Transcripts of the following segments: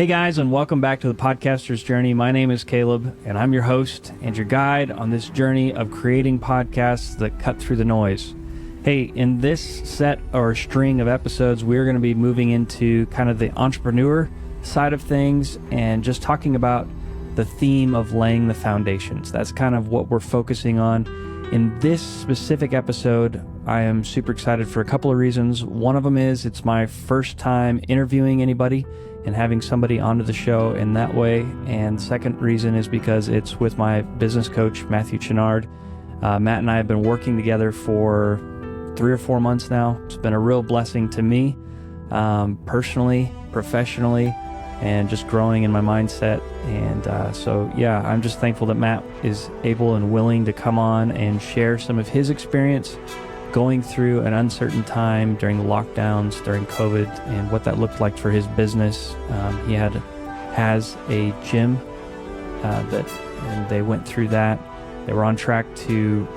Hey guys, and welcome back to the Podcaster's Journey. My name is Caleb, and I'm your host and your guide on this journey of creating podcasts that cut through the noise. Hey, in this set or string of episodes, we're going to be moving into kind of the entrepreneur side of things and just talking about the theme of laying the foundations. That's kind of what we're focusing on. In this specific episode, I am super excited for a couple of reasons. One of them is it's my first time interviewing anybody and having somebody onto the show in that way. And the second reason is because it's with my business coach, Matthew Chenard. Matt and I have been working together for 3 or 4 months now. It's been a real blessing to me, personally, professionally, and just growing in my mindset. And so I'm just thankful that Matt is able and willing to come on and share some of his experience going through an uncertain time during the lockdowns, during COVID, and what that looked like for his business. He has a gym and they went through that. They were on track to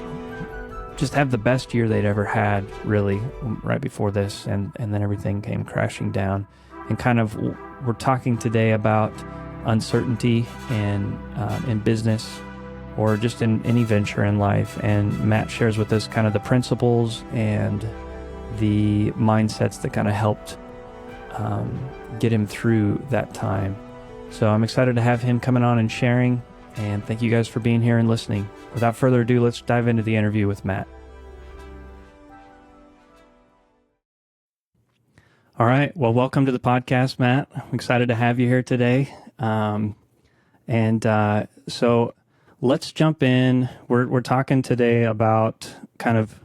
just have the best year they'd ever had, really, right before this, and then everything came crashing down. And kind of, we're talking today about uncertainty in business, or just in any venture in life. And Matt shares with us kind of the principles and the mindsets that kind of helped get him through that time. So I'm excited to have him coming on and sharing, and thank you guys for being here and listening. Without further ado, let's dive into the interview with Matt. All right. Well, welcome to the podcast, Matt. I'm excited to have you here today. So let's jump in. We're talking today about kind of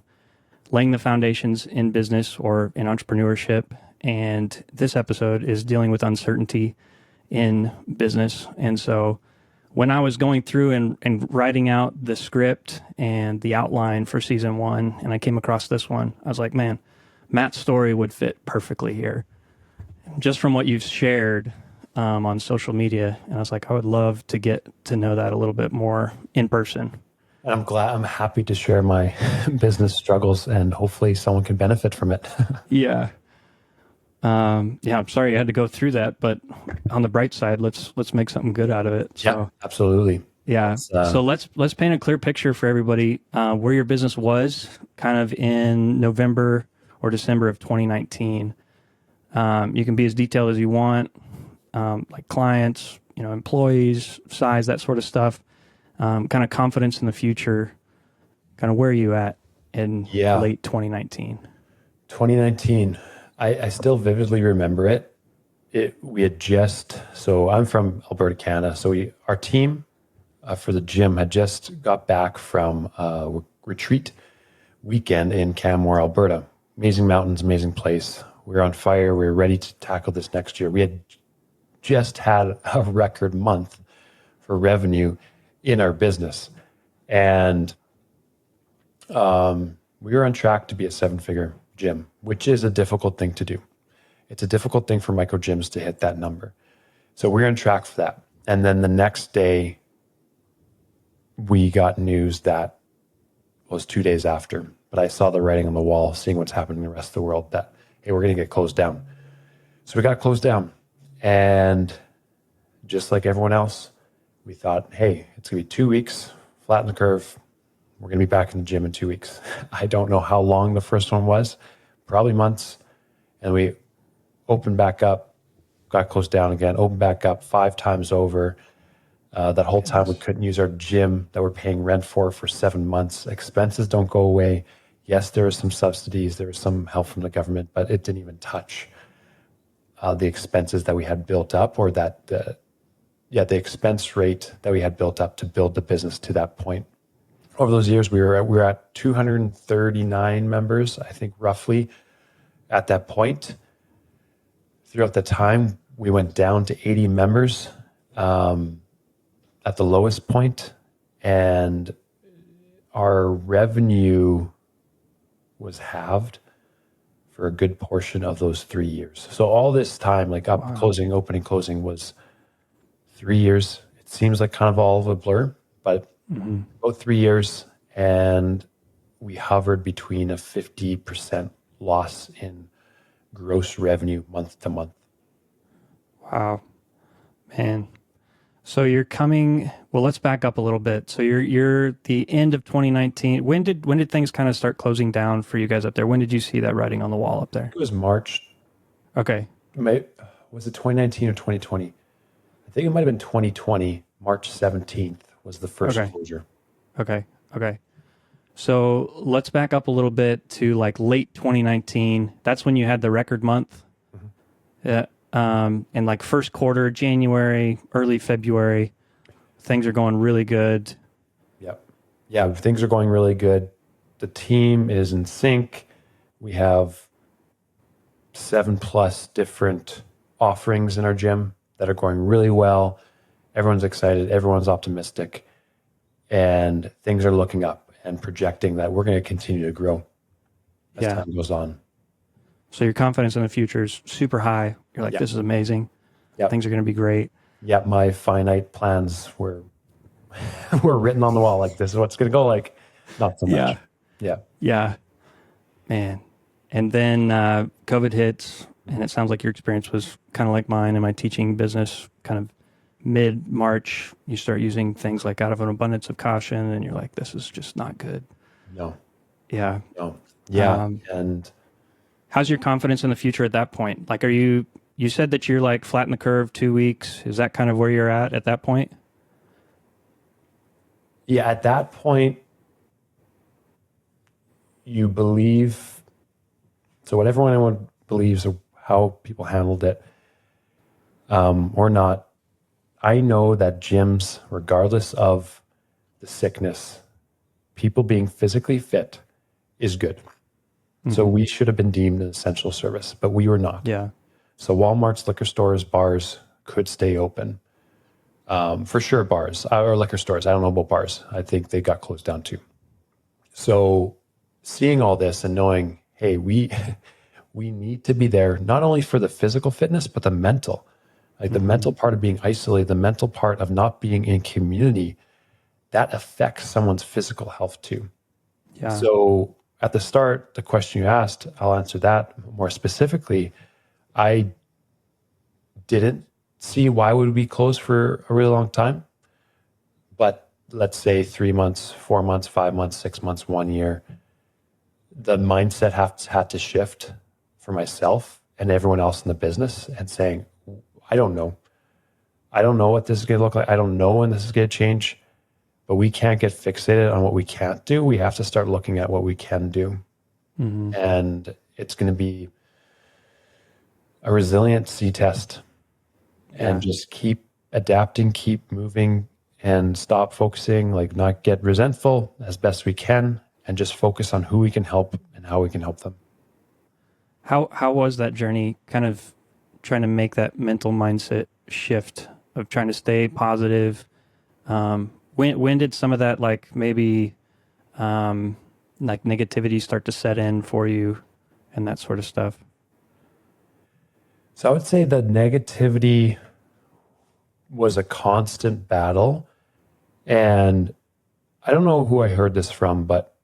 laying the foundations in business or in entrepreneurship. And this episode is dealing with uncertainty in business. And so when I was going through and writing out the script and the outline for season 1, and I came across this one, I was like, man, Matt's story would fit perfectly here. Just from what you've shared on social media. And I was like, I would love to get to know that a little bit more in person. I'm happy to share my business struggles, and hopefully someone can benefit from it. Yeah. I'm sorry you had to go through that, but on the bright side, let's make something good out of it. So, yeah, absolutely. Yeah. So let's paint a clear picture for everybody where your business was kind of in November or December of 2019. You can be as detailed as you want, like clients, employees, size, that sort of stuff, kind of confidence in the future. Kind of where are you at in late 2019? 2019, I still vividly remember it. So I'm from Alberta, Canada. So our team for the gym had just got back from a retreat weekend in Canmore, Alberta. Amazing mountains, amazing place. We were on fire. We were ready to tackle this next year. We had just had a record month for revenue in our business. And we were on track to be a 7-figure gym, which is a difficult thing to do. It's a difficult thing for micro gyms to hit that number. So we were on track for that. And then the next day, we got news that was 2 days after. But I saw the writing on the wall, seeing what's happening in the rest of the world, that, hey, we're going to get closed down. So we got closed down. And just like everyone else, we thought, hey, it's going to be 2 weeks, flatten the curve. We're going to be back in the gym in 2 weeks. I don't know how long the first one was, probably months. And we opened back up, got closed down again, opened back up 5 times over. That whole time we couldn't use our gym that we're paying rent for 7 months. Expenses don't go away. Yes, there are some subsidies, there was some help from the government, but it didn't even touch the expenses that we had built up, or the expense rate that we had built up to build the business to that point. Over those years, we were at 239 members, I think, roughly at that point. Throughout the time, we went down to 80 members at the lowest point, and our revenue was halved for a good portion of those 3 years. So all this time, like closing, opening, closing, was 3 years. It seems like kind of all of a blur, but about 3 years, and we hovered between a 50% loss in gross revenue month to month. Wow. Man. So you're coming, well, let's back up a little bit. So you're the end of 2019. When did things kind of start closing down for you guys up there? When did you see that writing on the wall up there? It was March. Okay. Was it 2019 or 2020? I think it might have been 2020. March 17th was the first closure. Okay. So let's back up a little bit to like late 2019. That's when you had the record month. Yeah. And like first quarter, January, early February, things are going really good. Yep. Yeah, things are going really good. The team is in sync. We have 7+ different offerings in our gym that are going really well. Everyone's excited. Everyone's optimistic. And things are looking up and projecting that we're going to continue to grow as time goes on. So your confidence in the future is super high. You're like, this is amazing. Yep. Things are going to be great. Yeah, my finite plans were written on the wall. Like, this is what's going to go like. Not so much. Yeah. Man. And then COVID hits, and it sounds like your experience was kind of like mine in my teaching business. Kind of mid-March, you start using things like out of an abundance of caution, and you're like, this is just not good. No. Yeah. And how's your confidence in the future at that point? Like, you said that you're like flat in the curve 2 weeks. Is that kind of where you're at that point? Yeah, at that point, you believe, so whatever anyone believes of how people handled it or not, I know that gyms, regardless of the sickness, people being physically fit is good. Mm-hmm. So we should have been deemed an essential service, but we were not. Yeah. So Walmart's, liquor stores, bars could stay open. For sure, bars or liquor stores. I don't know about bars. I think they got closed down too. So seeing all this and knowing, hey, we need to be there, not only for the physical fitness, but the mental. Like the mental part of being isolated, the mental part of not being in community, that affects someone's physical health too. Yeah. So at the start, the question you asked, I'll answer that more specifically. I didn't see why we would be closed for a really long time. But let's say 3 months, 4 months, 5 months, 6 months, 1 year, the mindset had to shift for myself and everyone else in the business and saying, I don't know. I don't know what this is going to look like. I don't know when this is going to change, but we can't get fixated on what we can't do. We have to start looking at what we can do. Mm-hmm. And it's going to be a resiliency test and just keep adapting, keep moving and stop focusing, like not get resentful as best we can and just focus on who we can help and how we can help them. How was that journey kind of trying to make that mental mindset shift of trying to stay positive? When did some of that like maybe like negativity start to set in for you and that sort of stuff? So I would say the negativity was a constant battle. And I don't know who I heard this from, but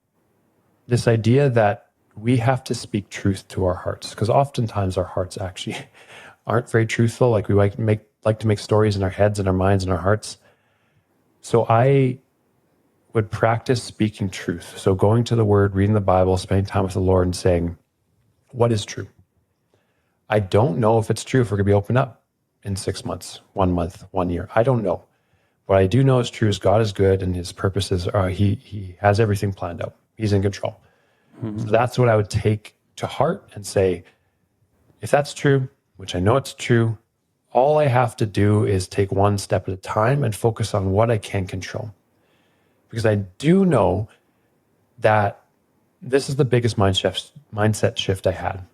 this idea that we have to speak truth to our hearts, because oftentimes our hearts actually aren't very truthful. Like we like to make stories in our heads and our minds and our hearts. So I would practice speaking truth. So going to the Word, reading the Bible, spending time with the Lord and saying, what is true? I don't know if it's true if we're going to be open up in 6 months, 1 month, 1 year. I don't know. What I do know is true is God is good and his purposes are, he has everything planned out. He's in control. Mm-hmm. So that's what I would take to heart and say, if that's true, which I know it's true, all I have to do is take one step at a time and focus on what I can control. Because I do know that this is the biggest mindset shift I had.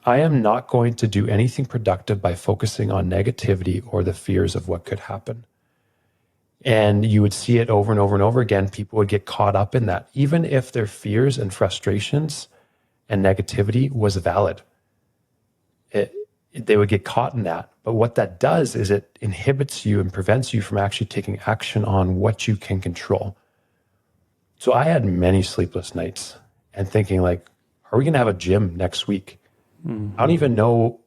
I am not going to do anything productive by focusing on negativity or the fears of what could happen. And you would see it over and over and over again. People would get caught up in that, even if their fears and frustrations and negativity was valid. They would get caught in that. But what that does is it inhibits you and prevents you from actually taking action on what you can control. So I had many sleepless nights and thinking like, are we going to have a gym next week? Mm-hmm. I don't even know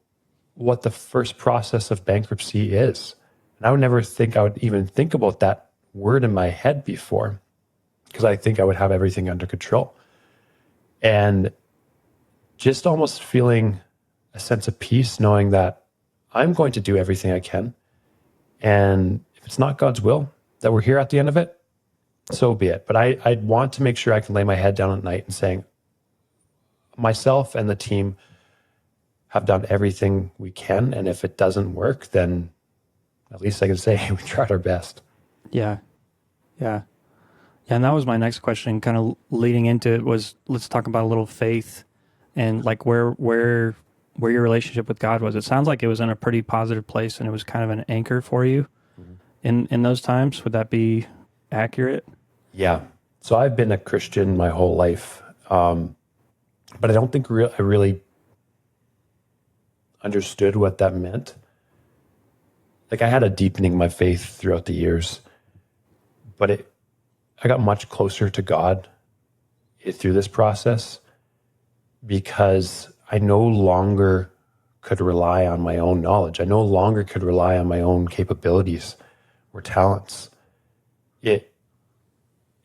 what the first process of bankruptcy is. And I would never think I would even think about that word in my head before, because I think I would have everything under control. And just almost feeling a sense of peace, knowing that I'm going to do everything I can. And if it's not God's will that we're here at the end of it, so be it. But I want to make sure I can lay my head down at night and saying, myself and the team have done everything we can. And if it doesn't work, then at least I can say we tried our best. Yeah. Yeah. Yeah. And that was my next question, kind of leading into it, was let's talk about a little faith and like where your relationship with God was. It sounds like it was in a pretty positive place and it was kind of an anchor for you in those times. Would that be accurate? Yeah. So I've been a Christian my whole life. But I don't think I really understood what that meant. Like I had a deepening my faith throughout the years, but I got much closer to God through this process because I no longer could rely on my own knowledge. I no longer could rely on my own capabilities or talents.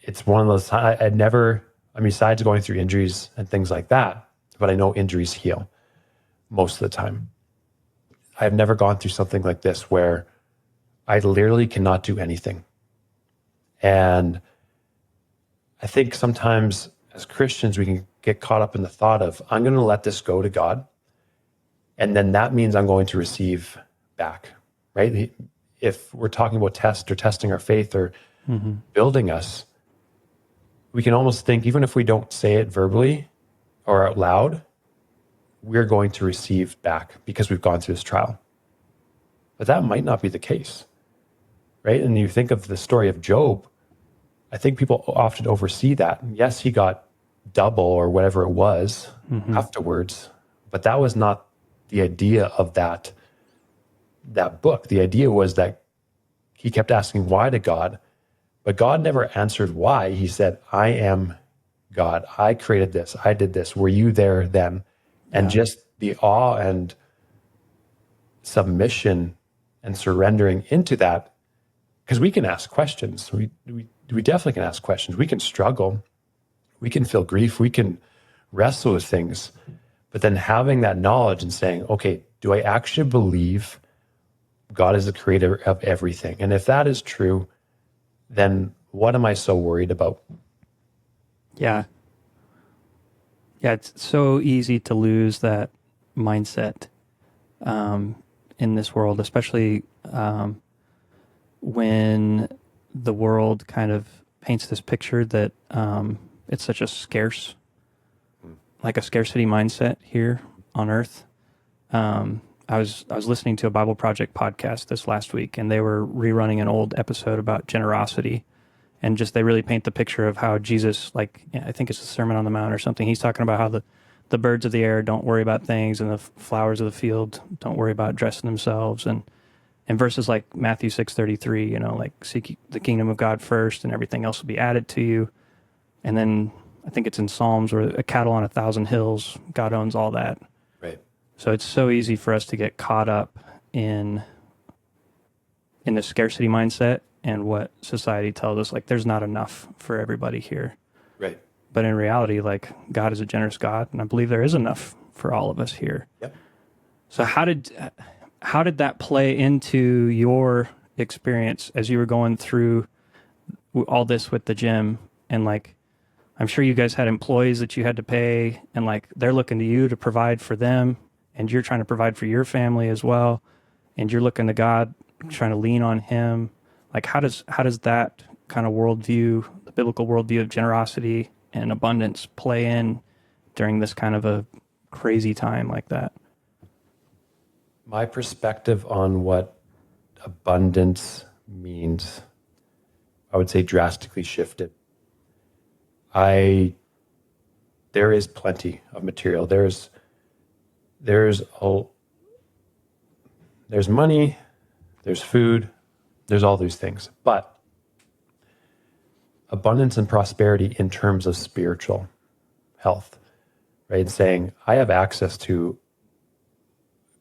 It's one of those, besides going through injuries and things like that, but I know injuries heal most of the time. I've never gone through something like this where I literally cannot do anything. And I think sometimes as Christians, we can get caught up in the thought of, I'm going to let this go to God. And then that means I'm going to receive back, right? If we're talking about testing our faith or building us, we can almost think, even if we don't say it verbally or out loud, we're going to receive back because we've gone through this trial. But that might not be the case, right? And you think of the story of Job, I think people often oversee that. Yes, he got double or whatever it was afterwards, but that was not the idea of that book. The idea was that he kept asking why to God, but God never answered why. He said, I am God. I created this. I did this. Were you there then? And just the awe and submission and surrendering into that, because we can ask questions. We definitely can ask questions. We can struggle. We can feel grief. We can wrestle with things. But then having that knowledge and saying, okay, do I actually believe God is the creator of everything? And if that is true, then what am I so worried about? Yeah. Yeah, it's so easy to lose that mindset in this world, especially when the world kind of paints this picture that it's such a scarcity mindset here on earth. I was listening to a Bible Project podcast this last week, and they were rerunning an old episode about generosity, and just they really paint the picture of how Jesus, like I think it's the Sermon on the Mount or something. He's talking about how the birds of the air don't worry about things, and the flowers of the field don't worry about dressing themselves, and verses like Matthew 6:33, like seek the kingdom of God first, and everything else will be added to you. And then I think it's in Psalms where a cattle on 1,000 hills, God owns all that. Right. So it's so easy for us to get caught up in the scarcity mindset and what society tells us, like there's not enough for everybody here. Right. But in reality, like God is a generous God, and I believe there is enough for all of us here. Yep. So how did that play into your experience as you were going through all this with the gym? And like, I'm sure you guys had employees that you had to pay, and like they're looking to you to provide for them, and you're trying to provide for your family as well, and you're looking to God, trying to lean on Him. Like, how does that kind of worldview, the biblical worldview of generosity and abundance, play in during this kind of a crazy time like that? My perspective on what abundance means, I would say, drastically shifted. There is plenty of material. There's money, there's food, there's all these things. But abundance and prosperity in terms of spiritual health, right? Saying, I have access to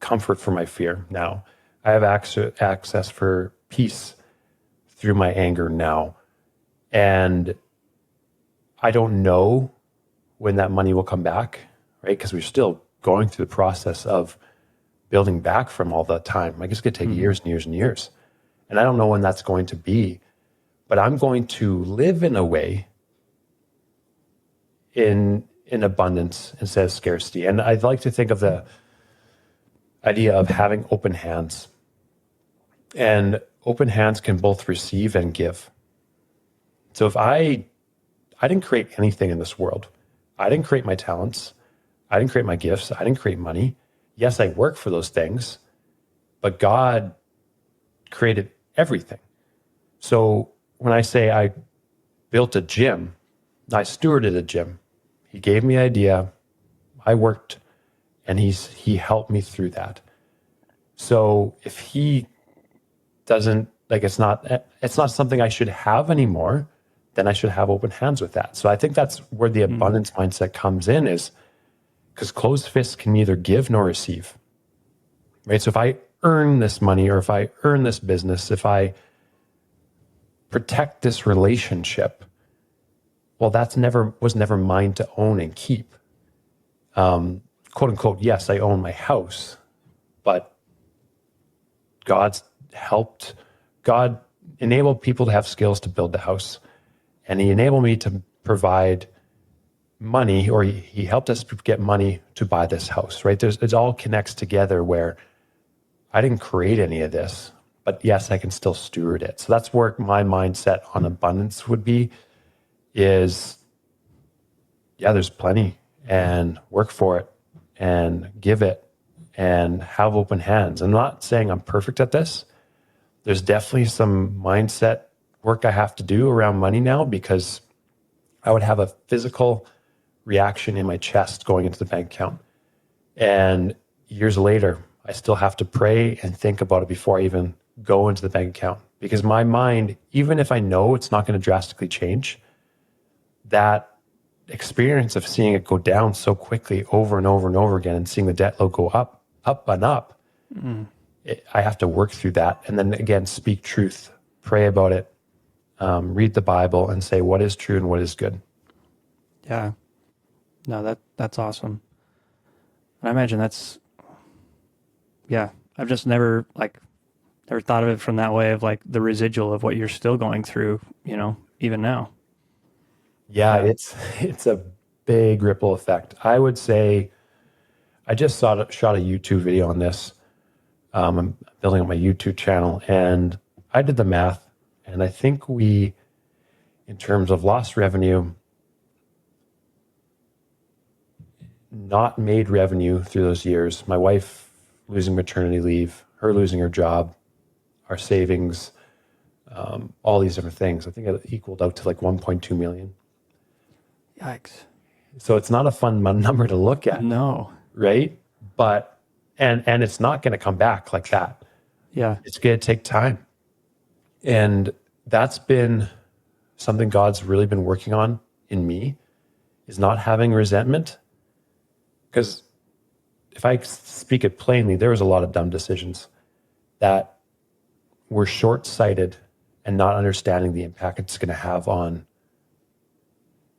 comfort for my fear now. I have access for peace through my anger now. And I don't know when that money will come back, right? Because we're still going through the process of building back from all the time. I guess it's going to take years and years and years. And I don't know when that's going to be, but I'm going to live in a way in abundance instead of scarcity. And I'd like to think of the idea of having open hands. And open hands can both receive and give. So if I didn't create anything in this world. I didn't create my talents. I didn't create my gifts. I didn't create money. Yes, I work for those things, but God created everything. So when I say I built a gym, I stewarded a gym. He gave me an idea. I worked, and he helped me through that. So if he doesn't, like, it's not something I should have anymore, then I should have open hands with that. So I think that's where the abundance mindset comes in, is because closed fists can neither give nor receive, right? So if I earn this money, or if I earn this business, if I protect this relationship, well, was never mine to own and keep. Quote unquote, yes, I own my house, but God enabled people to have skills to build the house. And he enabled me to provide money, or he helped us get money to buy this house, right? It all connects together, where I didn't create any of this, but yes, I can still steward it. So that's where my mindset on abundance would be, is, yeah, there's plenty, and work for it and give it and have open hands. I'm not saying I'm perfect at this. There's definitely some mindset work I have to do around money now, because I would have a physical reaction in my chest going into the bank account. And years later, I still have to pray and think about it before I even go into the bank account, because my mind, even if I know it's not going to drastically change, that experience of seeing it go down so quickly over and over and over again, and seeing the debt load go up and up, I have to work through that. And then again, speak truth, pray about it, read the Bible, and say what is true and what is good. Yeah. No, that's awesome. And I imagine I've just never thought of it from that way, of like the residual of what you're still going through, even now. Yeah, it's a big ripple effect. I would say, I just shot a YouTube video on this. I'm building up my YouTube channel, and I did the math, and I think in terms of lost revenue, not made revenue through those years, my wife losing maternity leave, her losing her job, our savings, all these different things, I think it equaled out to like 1.2 million. Yikes. So it's not a fun number to look at. No. Right? But, and it's not going to come back like that. Yeah. It's going to take time. And that's been something God's really been working on in me, is not having resentment. Because if I speak it plainly, there was a lot of dumb decisions that were short-sighted and not understanding the impact it's going to have on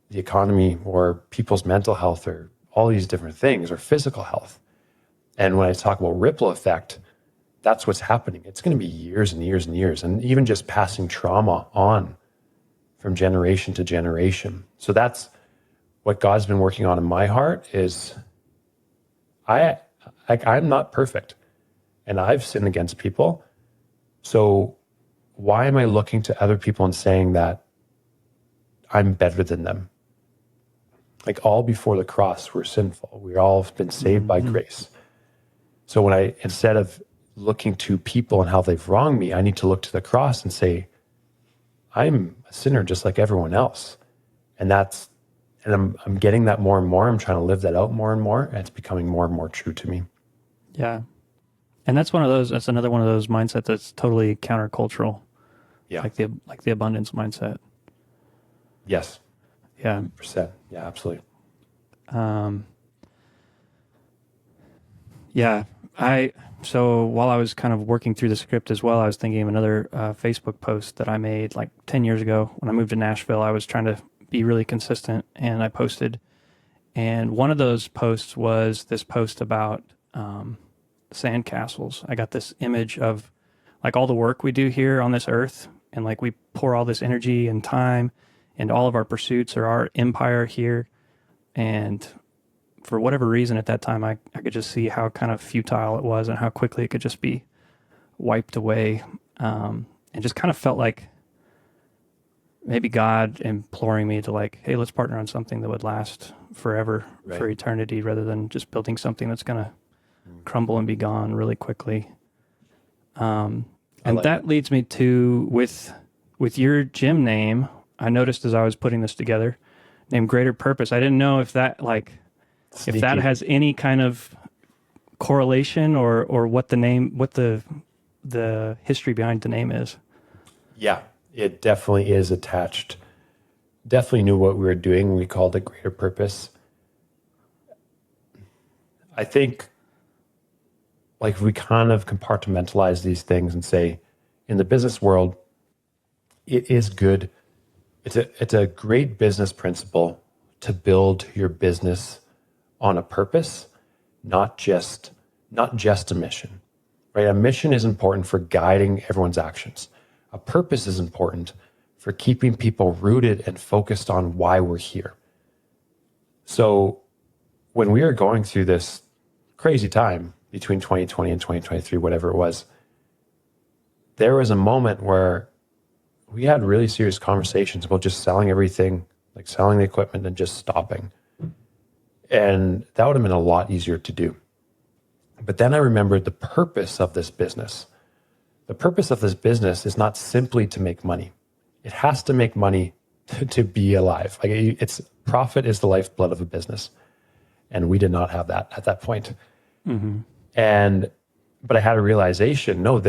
the economy, or people's mental health, or all these different things, or physical health. And when I talk about ripple effect, that's what's happening. It's going to be years and years and years, and even just passing trauma on from generation to generation. So that's what God's been working on in my heart, is I'm not perfect, and I've sinned against people. So why am I looking to other people and saying that I'm better than them? Like, all before the cross, we're sinful. We've all been saved by grace. So when instead of looking to people and how they've wronged me, I need to look to the cross and say, I'm a sinner just like everyone else. And I'm getting that more and more. I'm trying to live that out more and more. And it's becoming more and more true to me. Yeah. And that's another one of those mindsets that's totally countercultural. Yeah. Like the abundance mindset. Yes. Yeah. 100%. Yeah, absolutely. Yeah. So while I was kind of working through the script as well, I was thinking of another Facebook post that I made like 10 years ago when I moved to Nashville. I was trying to be really consistent, and I posted. And one of those posts was this post about sandcastles. I got this image of like all the work we do here on this earth, and like we pour all this energy and time and all of our pursuits or our empire here. And for whatever reason at that time, I could just see how kind of futile it was and how quickly it could just be wiped away. And just kind of felt like maybe God imploring me to like, hey, let's partner on something that would last forever, Right. for eternity, rather than just building something that's going to crumble and be gone really quickly. And like that leads me to with your gym name. I noticed as I was putting this together, named Greater Purpose. I didn't know if that if that has any kind of correlation or what the history behind the name is. Yeah, it definitely is attached. Definitely knew what we were doing when we called it Greater Purpose. I think like we kind of compartmentalize these things and say, in the business world, it is good. It's a great business principle to build your business on a purpose, not just a mission, right? A mission is important for guiding everyone's actions. A purpose is important for keeping people rooted and focused on why we're here. So when we are going through this crazy time between 2020 and 2023, whatever it was, there was a moment where we had really serious conversations about just selling everything, like selling the equipment and just stopping. And that would have been a lot easier to do. But then I remembered the purpose of this business. The purpose of this business is not simply to make money. It has to make money to be alive. Like it's profit is the lifeblood of a business. And we did not have that at that point. Mm-hmm. But I had a realization, no,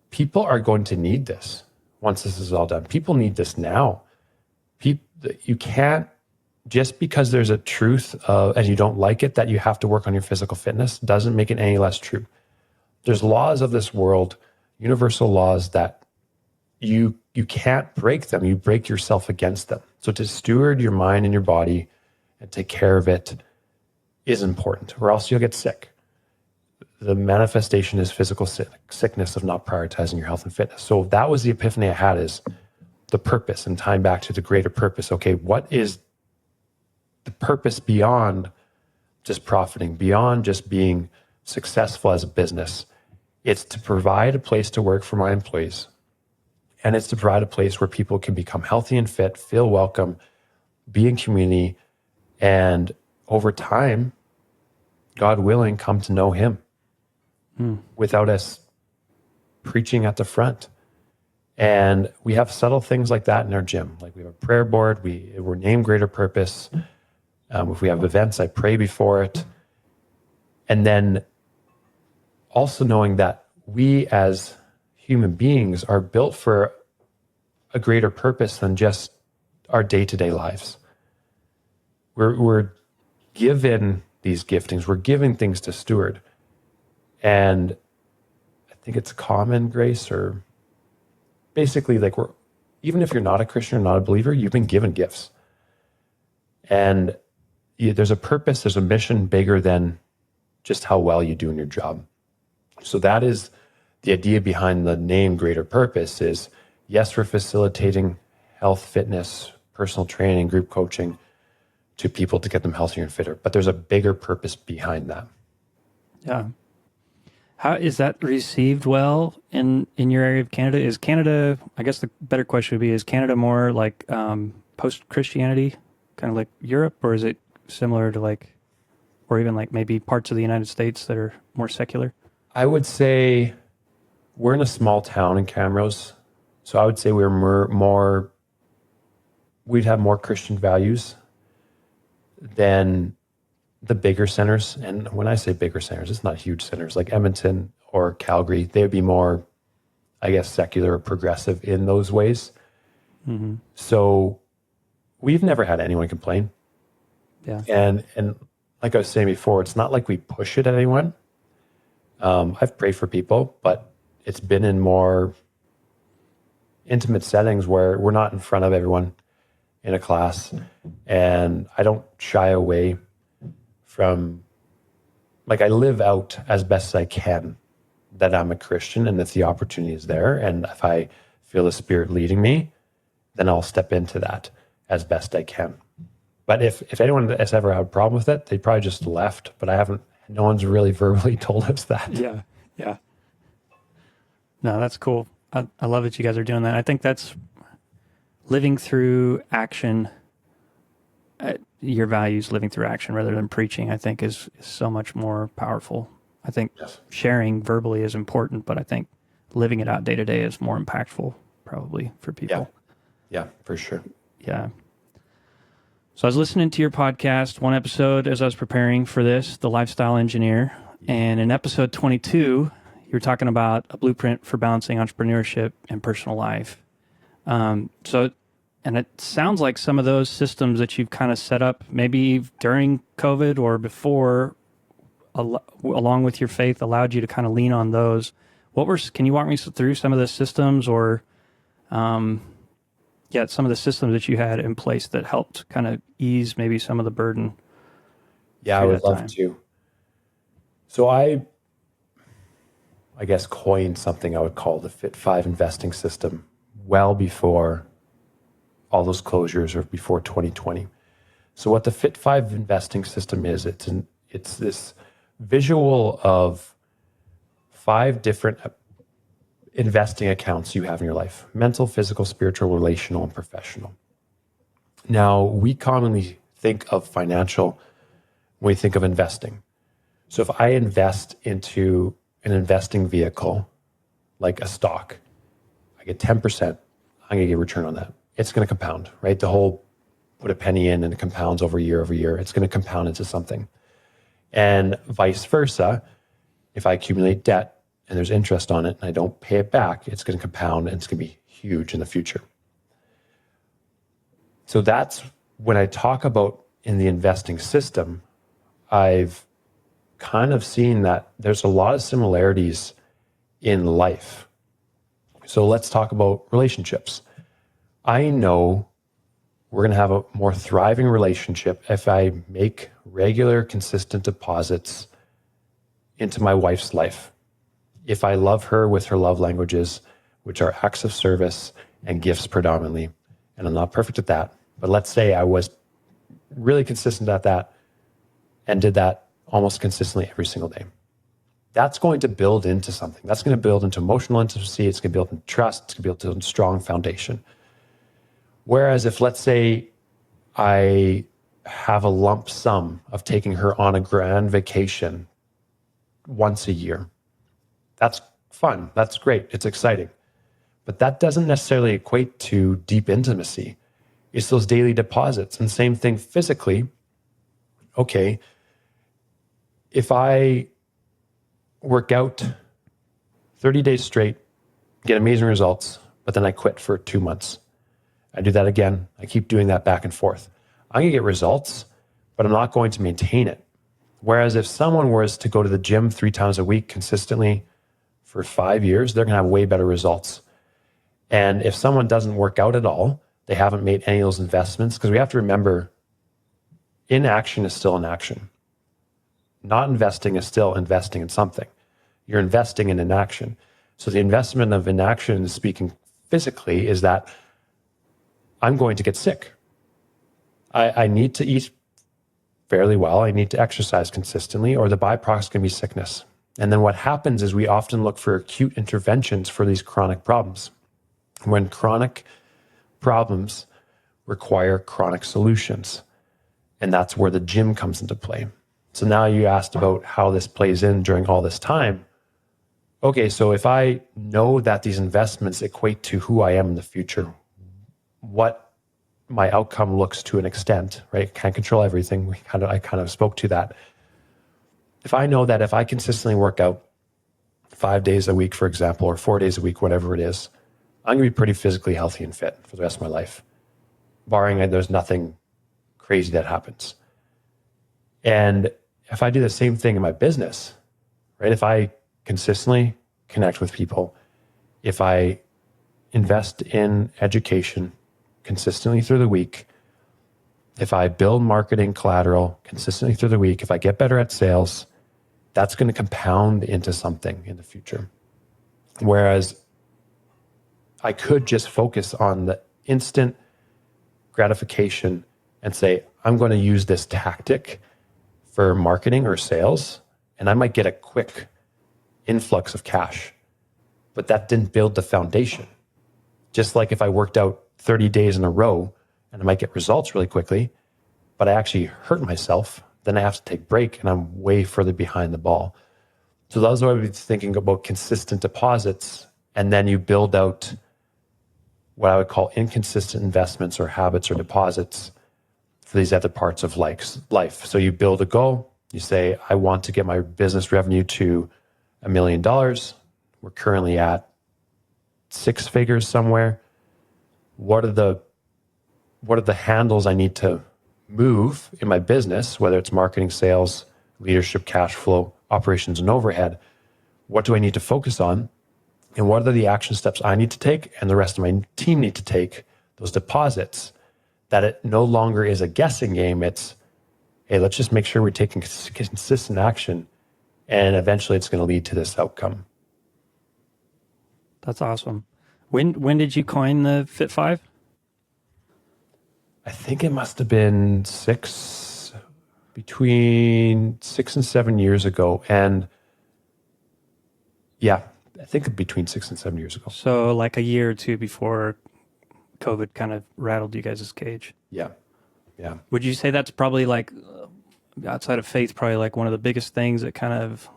people are going to need this once this is all done. People need this now. You can't, just because there's a truth and you don't like it, that you have to work on your physical fitness, doesn't make it any less true. There's laws of this world, universal laws, that you can't break them. You break yourself against them. So to steward your mind and your body and take care of it is important, or else you'll get sick. The manifestation is physical sickness of not prioritizing your health and fitness. So that was the epiphany I had, is the purpose, and tying back to the greater purpose. Okay, what is the purpose beyond just profiting, beyond just being successful as a business? It's to provide a place to work for my employees. And it's to provide a place where people can become healthy and fit, feel welcome, be in community, and over time, God willing, come to know Him without us preaching at the front. And we have subtle things like that in our gym. Like we have a prayer board. We're named Greater Purpose. If we have events, I pray before it. And then also knowing that we as human beings are built for a greater purpose than just our day-to-day lives. We're given these giftings. We're given things to steward. And I think it's common grace, or basically like even if you're not a Christian or not a believer, you've been given gifts. And there's a purpose, there's a mission bigger than just how well you do in your job. So that is the idea behind the name Greater Purpose. Is yes, we're facilitating health, fitness, personal training, group coaching to people to get them healthier and fitter, but there's a bigger purpose behind that. Yeah. How is that received well in your area of Canada? Is Canada, I guess the better question would be, is Canada more like post-Christianity, kind of like Europe, or is it similar to like, or even like maybe parts of the United States that are more secular? I would say we're in a small town in Camrose. So I would say we'd have more Christian values than the bigger centers. And when I say bigger centers, it's not huge centers like Edmonton or Calgary. They would be more, I guess, secular or progressive in those ways. Mm-hmm. So we've never had anyone complain. Yeah. And like I was saying before, it's not like we push it at anyone. I've prayed for people, but it's been in more intimate settings where we're not in front of everyone in a class. And I don't shy away from, like, I live out as best as I can that I'm a Christian and that the opportunity is there. And if I feel the Spirit leading me, then I'll step into that as best I can. But if anyone has ever had a problem with it, they probably just left. But no one's really verbally told us that. Yeah. Yeah. No, that's cool. I love that you guys are doing that. I think that's living through action, your values living through action rather than preaching, I think is so much more powerful. I think sharing verbally is important, but I think living it out day to day is more impactful probably for people. Yeah, for sure. Yeah. So I was listening to your podcast, one episode as I was preparing for this, The Lifestyle Engineer. And in episode 22, you were talking about a blueprint for balancing entrepreneurship and personal life. And it sounds like some of those systems that you've kind of set up, maybe during COVID or before, along with your faith, allowed you to kind of lean on those. Can you walk me through some of the systems or, some of the systems that you had in place that helped kind of ease maybe some of the burden? Yeah, I would love to. So I guess coined something I would call the Fit 5 investing system well before all those closures or before 2020. So what the Fit 5 investing system is, it's this visual of 5 different investing accounts you have in your life: mental, physical, spiritual, relational, and professional. Now, we commonly think of financial when we think of investing. So if I invest into an investing vehicle, like a stock, I get 10%, I'm going to get a return on that. It's going to compound, right? Put a penny in and it compounds over year. It's going to compound into something. And vice versa, if I accumulate debt and there's interest on it and I don't pay it back, it's going to compound and it's going to be huge in the future. So that's when I talk about in the investing system, I've kind of seen that there's a lot of similarities in life. So let's talk about relationships. I know we're going to have a more thriving relationship if I make regular, consistent deposits into my wife's life. If I love her with her love languages, which are acts of service and gifts predominantly, and I'm not perfect at that, but let's say I was really consistent at that and did that almost consistently every single day. That's going to build into something. That's going to build into emotional intimacy. It's going to build into trust. It's going to build into a strong foundation. Whereas if, let's say, I have a lump sum of taking her on a grand vacation once a year, that's fun. That's great. It's exciting. But that doesn't necessarily equate to deep intimacy. It's those daily deposits. And same thing physically. Okay, if I work out 30 days straight, get amazing results, but then I quit for 2 months, I do that again. I keep doing that back and forth. I'm going to get results, but I'm not going to maintain it. Whereas if someone was to go to the gym 3 times a week consistently for 5 years, they're going to have way better results. And if someone doesn't work out at all, they haven't made any of those investments, because we have to remember, inaction is still inaction. Not investing is still investing in something. You're investing in inaction. So the investment of inaction, speaking physically, is that I'm going to get sick. I need to eat fairly well. I need to exercise consistently, or the byproduct's going to be sickness. And then what happens is we often look for acute interventions for these chronic problems, when chronic problems require chronic solutions. And that's where the gym comes into play. So now you asked about how this plays in during all this time. Okay, so if I know that these investments equate to who I am in the future, what my outcome looks to an extent, right? Can't control everything. I kind of spoke to that. If I know that if I consistently work out 5 days a week, for example, or 4 days a week, whatever it is, I'm going to be pretty physically healthy and fit for the rest of my life, barring there's nothing crazy that happens. And if I do the same thing in my business, right? If I consistently connect with people, if I invest in education consistently through the week, if I build marketing collateral consistently through the week, if I get better at sales, that's going to compound into something in the future. Whereas I could just focus on the instant gratification and say, I'm going to use this tactic for marketing or sales, and I might get a quick influx of cash. But that didn't build the foundation. Just like if I worked out 30 days in a row and I might get results really quickly, but I actually hurt myself, then I have to take a break and I'm way further behind the ball. So that's why we're thinking about consistent deposits, and then you build out what I would call inconsistent investments or habits or deposits for these other parts of life. So you build a goal, you say, I want to get my business revenue to $1 million. We're currently at 6 figures somewhere. What are the handles I need to move in my business, whether it's marketing, sales, leadership, cash flow, operations, and overhead? What do I need to focus on? And what are the action steps I need to take and the rest of my team need to take, those deposits, that it no longer is a guessing game. It's, hey, let's just make sure we're taking consistent action, and eventually it's going to lead to this outcome. That's awesome. When did you coin the Fit 5? I think it must have been between 6 and 7 years ago. And yeah, I think between 6 and 7 years ago. So like a year or two before COVID kind of rattled you guys' cage. Yeah. Yeah. Would you say that's probably like, outside of faith, probably like one of the biggest things that kind of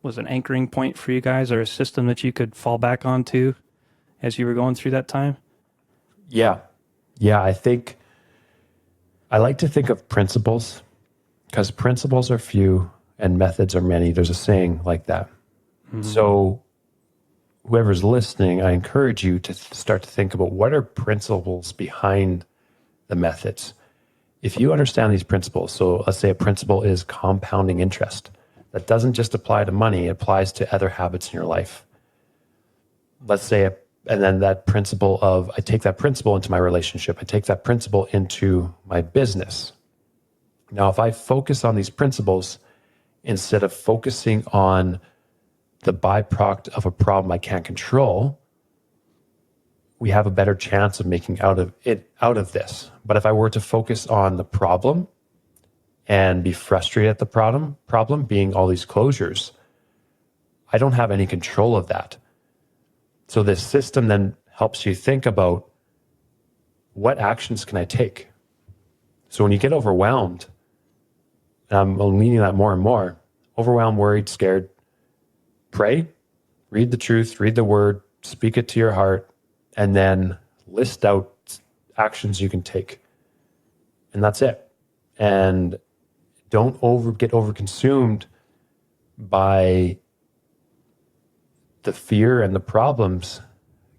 was an anchoring point for you guys, or a system that you could fall back onto as you were going through that time? Yeah. Yeah. I like to think of principles, because principles are few and methods are many. There's a saying like that. Mm-hmm. So whoever's listening, I encourage you to start to think about what are principles behind the methods. If you understand these principles, so let's say a principle is compounding interest. That doesn't just apply to money, it applies to other habits in your life. Let's say, and then that principle of, I take that principle into my relationship, I take that principle into my business. Now, if I focus on these principles instead of focusing on the byproduct of a problem I can't control, we have a better chance of making out of this. But if I were to focus on the problem and be frustrated at the problem being all these closures, I don't have any control of that. So this system then helps you think about, what actions can I take? So when you get overwhelmed, and I'm leaning that more and more, overwhelmed, worried, scared, pray, read the truth, read the word, speak it to your heart, and then list out actions you can take. And that's it. And don't get overconsumed by the fear and the problems.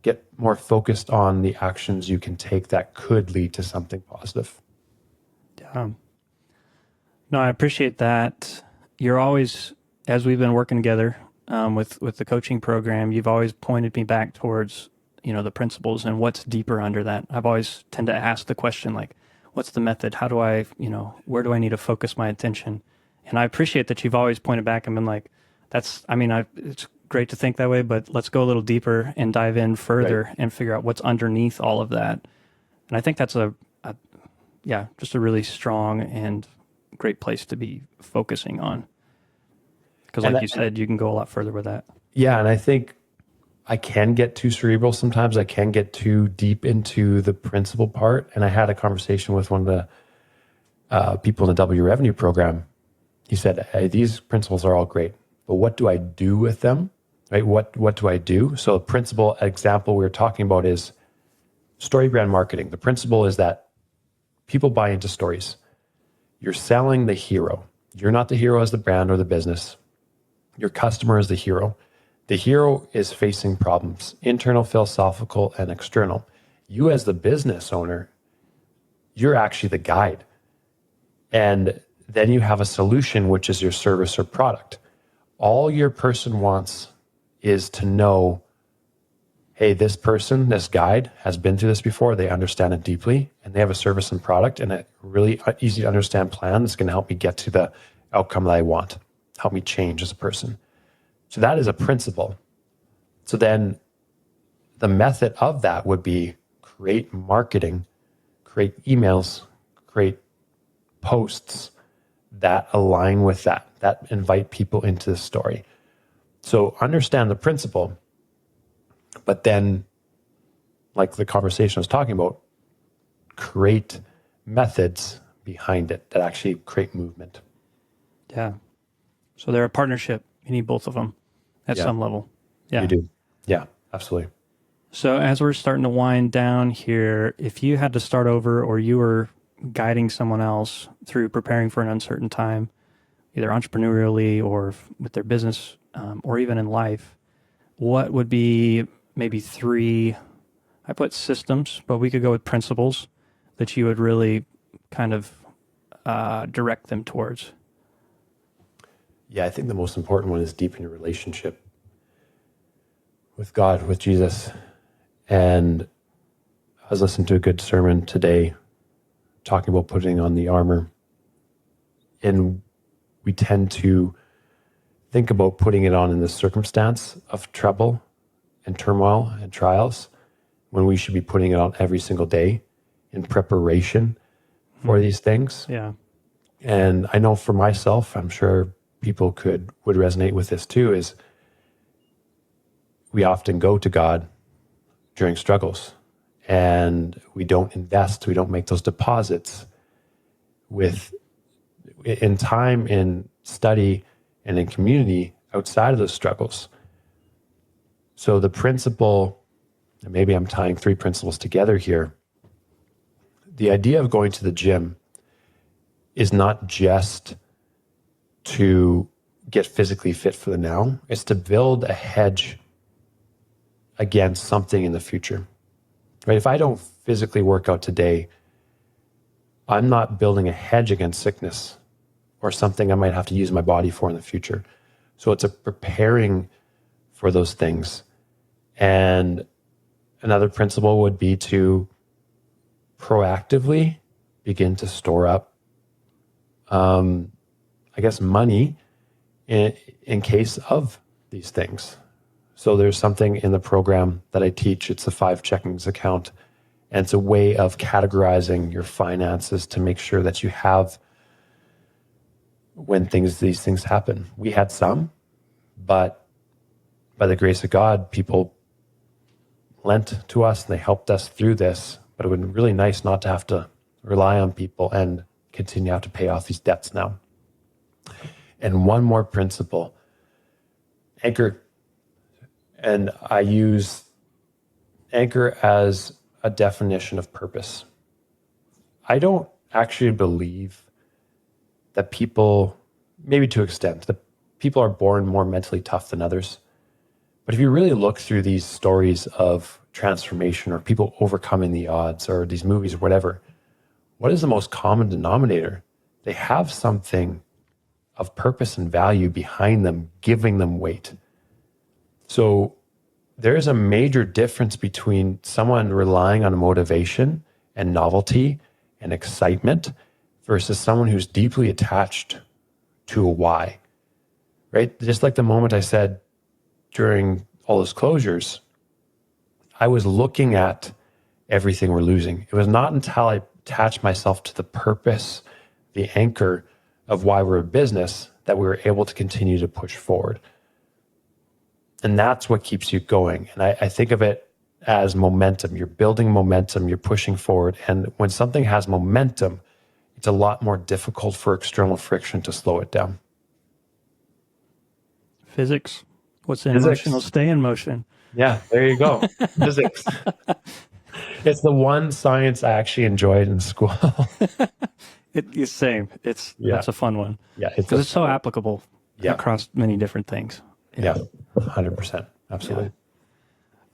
Get more focused on the actions you can take that could lead to something positive. Yeah. No, I appreciate that. You're always, as we've been working together with the coaching program, you've always pointed me back towards, the principles and what's deeper under that. I've always tend to ask the question, like, what's the method? How do I, where do I need to focus my attention? And I appreciate that you've always pointed back and been like, it's great to think that way, but let's go a little deeper and dive in further, right, and figure out what's underneath all of that. And I think that's just a really strong and great place to be focusing on. Because like you said, you can go a lot further with that. Yeah, and I think I can get too cerebral sometimes. I can get too deep into the principle part. And I had a conversation with one of the people in the W Revenue program. He said, hey, these principles are all great, but what do I do with them? Right? What do I do? So a principle example we were talking about is story brand marketing. The principle is that people buy into stories. You're selling the hero. You're not the hero as the brand or the business. Your customer is the hero. The hero is facing problems, internal, philosophical, and external. You as the business owner, you're actually the guide. And then you have a solution, which is your service or product. all your person wants is to know, hey, this person, this guide has been through this before. They understand it deeply, and they have a service and product and a really easy to understand plan that's going to help me get to the outcome that I want, help me change as a person. So that is a principle. So then the method of that would be create marketing, create emails, create posts that align with that invite people into the story. So understand the principle, but then, like the conversation I was talking about, create methods behind it that actually create movement. Yeah. So they're a partnership. You need both of them at some level. Yeah. You do. Yeah, absolutely. So as we're starting to wind down here, if you had to start over or you were guiding someone else through preparing for an uncertain time, either entrepreneurially or with their business or even in life, what would be maybe 3, I put systems, but we could go with principles that you would really kind of direct them towards? Yeah, I think the most important one is deepen your relationship with God, with Jesus. And I was listening to a good sermon today talking about putting on the armor. And we tend to think about putting it on in the circumstance of trouble and turmoil and trials, when we should be putting it on every single day in preparation for these things. Yeah. And I know for myself, I'm sure people would resonate with this too, is we often go to God during struggles and we don't invest, we don't make those deposits in time, in study, and in community outside of those struggles. So the principle, and maybe I'm tying 3 principles together here. The idea of going to the gym is not just to get physically fit for the now, it's to build a hedge against something in the future. Right? If I don't physically work out today, I'm not building a hedge against sickness or something I might have to use my body for in the future. So it's a preparing for those things. And another principle would be to proactively begin to store up, money in case of these things. So there's something in the program that I teach. It's a 5 checkings account. And it's a way of categorizing your finances to make sure that you have when these things happen. We had some, but by the grace of God, people lent to us and they helped us through this. But it would be really nice not to have to rely on people and continue to have to pay off these debts now. And one more principle, anchor. And I use anchor as a definition of purpose. I don't actually believe that people, maybe to an extent, that people are born more mentally tough than others. But if you really look through these stories of transformation or people overcoming the odds or these movies or whatever, what is the most common denominator? They have something of purpose and value behind them, giving them weight. So there's a major difference between someone relying on motivation and novelty and excitement versus someone who's deeply attached to a why, right? Just like the moment I said during all those closures, I was looking at everything we're losing. It was not until I attached myself to the purpose, the anchor of why we're a business, that we were able to continue to push forward. And that's what keeps you going. And I think of it as momentum. You're building momentum, you're pushing forward. And when something has momentum, it's a lot more difficult for external friction to slow it down. Physics. What's in motion will stay in motion. Yeah, there you go. Physics. It's the one science I actually enjoyed in school. It's same. That's a fun one. Yeah, because it's so applicable across many different things. Yeah, 100%. Absolutely. Yeah.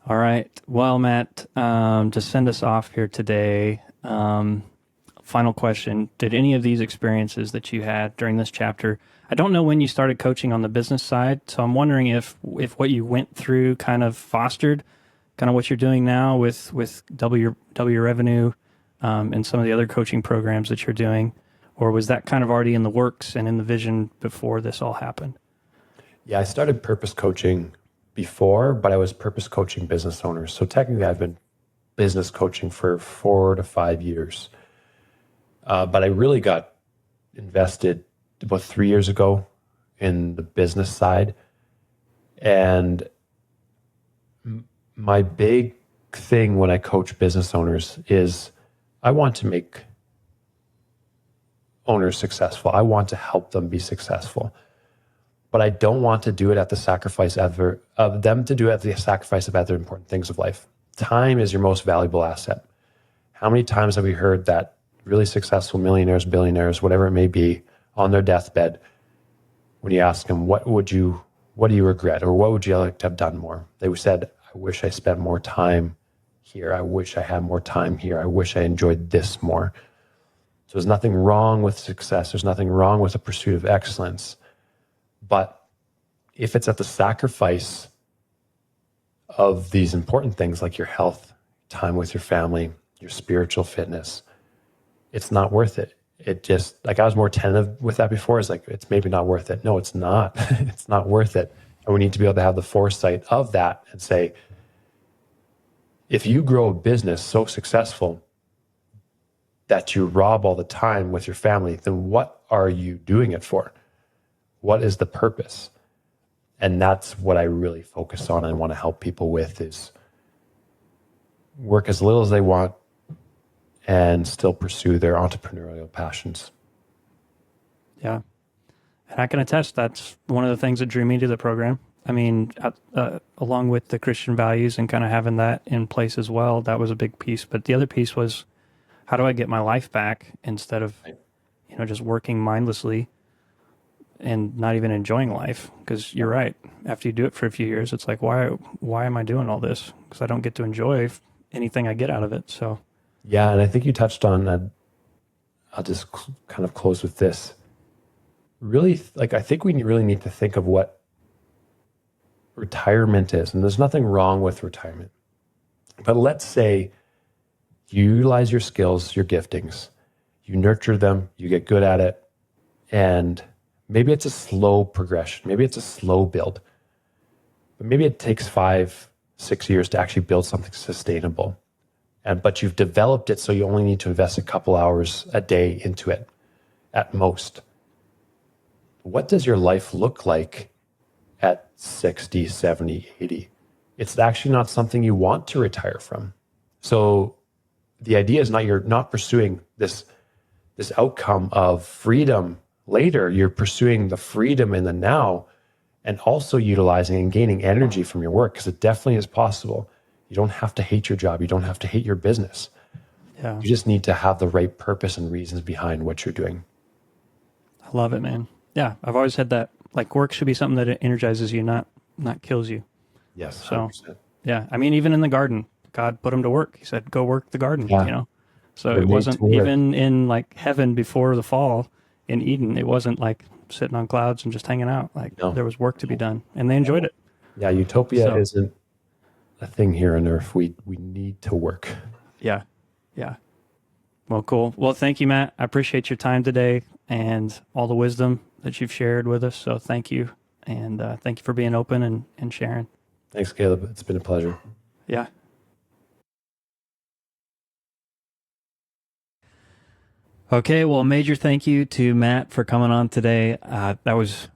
All right. Well, Matt, to send us off here today, final question. Did any of these experiences that you had during this chapter, I don't know when you started coaching on the business side, so I'm wondering if what you went through kind of fostered kind of what you're doing now with double your revenue, and some of the other coaching programs that you're doing, or was that kind of already in the works and in the vision before this all happened? Yeah, I started purpose coaching before, but I was purpose coaching business owners. So technically, I've been business coaching for 4 to 5 years. But I really got invested about 3 years ago in the business side. And my big thing when I coach business owners is I want to make owners successful. I want to help them be successful. But I don't want to do it at the sacrifice of them to do it at the sacrifice of other important things of life. Time is your most valuable asset. How many times have we heard that really successful millionaires, billionaires, whatever it may be, on their deathbed, when you ask them, what do you regret? Or what would you like to have done more? They said, I wish I spent more time here. I wish I had more time here. I wish I enjoyed this more. So there's nothing wrong with success. There's nothing wrong with the pursuit of excellence. But if it's at the sacrifice of these important things like your health, time with your family, your spiritual fitness, it's not worth it. It just, like I was more tentative with that before. It's like, it's maybe not worth it. No, it's not. It's not worth it. And we need to be able to have the foresight of that and say, if you grow a business so successful that you rob all the time with your family, then what are you doing it for? What is the purpose? And that's what I really focus on and want to help people with, is work as little as they want and still pursue their entrepreneurial passions. Yeah. And I can attest that's one of the things that drew me to the program. I mean, along with the Christian values and kind of having that in place as well, that was a big piece. But the other piece was, how do I get my life back instead of, just working mindlessly and not even enjoying life? Because you're right. After you do it for a few years, it's like, why am I doing all this? Because I don't get to enjoy anything I get out of it. So, yeah, and I think you touched on, I'll just kind of close with this. Really, I think we really need to think of what retirement is. And there's nothing wrong with retirement. But let's say you utilize your skills, your giftings, you nurture them, you get good at it, and maybe it's a slow progression. Maybe it's a slow build. But maybe it takes 5-6 years to actually build something sustainable. But you've developed it so you only need to invest a couple hours a day into it at most. What does your life look like at 60, 70, 80? It's actually not something you want to retire from. So the idea is you're not pursuing this outcome of freedom later. You're pursuing the freedom in the now, and also utilizing and gaining energy from your work, because it definitely is possible. You don't have to hate your job. You don't have to hate your business. yeah, You just need to have the right purpose and reasons behind what you're doing. I love it, man. Yeah, I've always had that. Like, work should be something that energizes you, not kills you. Yes, So, 100%. yeah, I mean, even in the garden, God put him to work. He said, "Go work the garden." Yeah. So We're it made wasn't to work. even in like heaven before the fall in Eden. It wasn't like sitting on clouds and just hanging out. Like, No. there was work to be done, and they enjoyed it. Yeah, utopia So- isn't a thing here on earth. We need to work. Yeah, yeah. Well, cool. Well, thank you, Matt. I appreciate your time today and all the wisdom that you've shared with us. So thank you, and thank you for being open and sharing. Thanks, Caleb. It's been a pleasure. Yeah. Okay, well, major thank you to Matt for coming on today. That was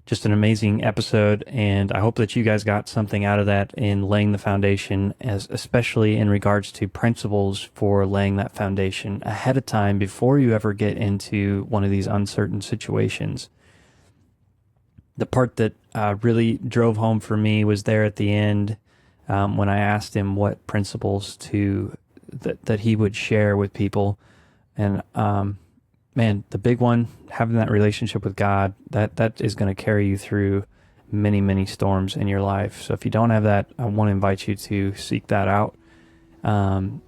just an amazing episode, and I hope that you guys got something out of that in laying the foundation, especially in regards to principles for laying that foundation ahead of time before you ever get into one of these uncertain situations. The part that really drove home for me was there at the end, when I asked him what principles that he would share with people. And man, the big one, having that relationship with God, that is going to carry you through many, many storms in your life. So if you don't have that, I want to invite you to seek that out. And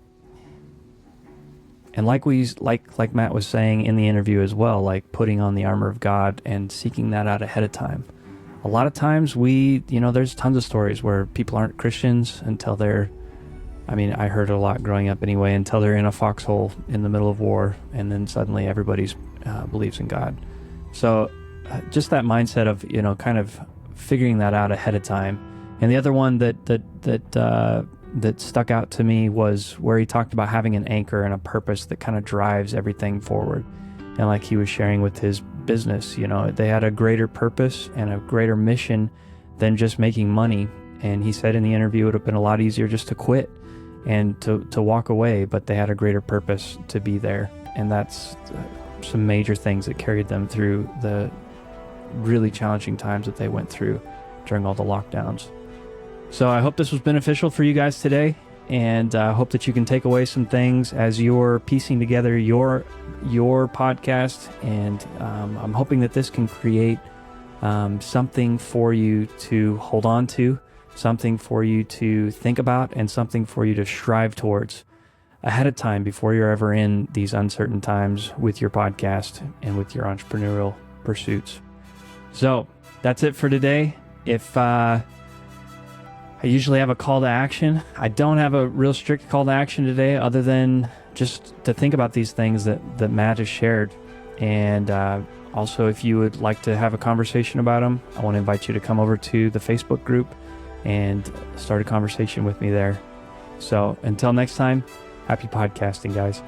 And like Matt was saying in the interview as well, like putting on the armor of God and seeking that out ahead of time. A lot of times there's tons of stories where people aren't Christians until I heard a lot growing up anyway, until they're in a foxhole in the middle of war, and then suddenly everybody's believes in God. So just that mindset of, kind of figuring that out ahead of time. And the other one that stuck out to me was where he talked about having an anchor and a purpose that kind of drives everything forward. And like he was sharing with his business, they had a greater purpose and a greater mission than just making money. And he said in the interview, it would have been a lot easier just to quit and to walk away, but they had a greater purpose to be there. And that's some major things that carried them through the really challenging times that they went through during all the lockdowns. So I hope this was beneficial for you guys today, and I hope that you can take away some things as you're piecing together your podcast, and I'm hoping that this can create something for you to hold on to, something for you to think about, and something for you to strive towards ahead of time before you're ever in these uncertain times with your podcast and with your entrepreneurial pursuits. So that's it for today. If I usually have a call to action, I don't have a real strict call to action today, other than just to think about these things that Matt has shared. And also, if you would like to have a conversation about them, I want to invite you to come over to the Facebook group and start a conversation with me there. So until next time, happy podcasting, guys.